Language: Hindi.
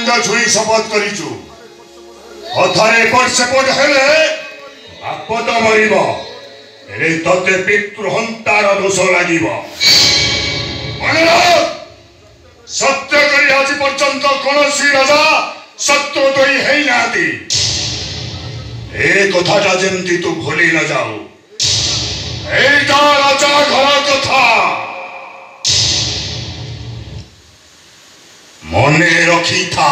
अंग छुई शपथ करिचु अथारे एपट सेपट हेले आपद मरिब एरे तते पितृहंतार दोष लागिब सत्य करी आज पर्यंत कौनसी राजा शत्रुदयी है नाती ए कथाटा जेमती तू भूली न जाऊ एटा राजा घर कथा मने रखी था।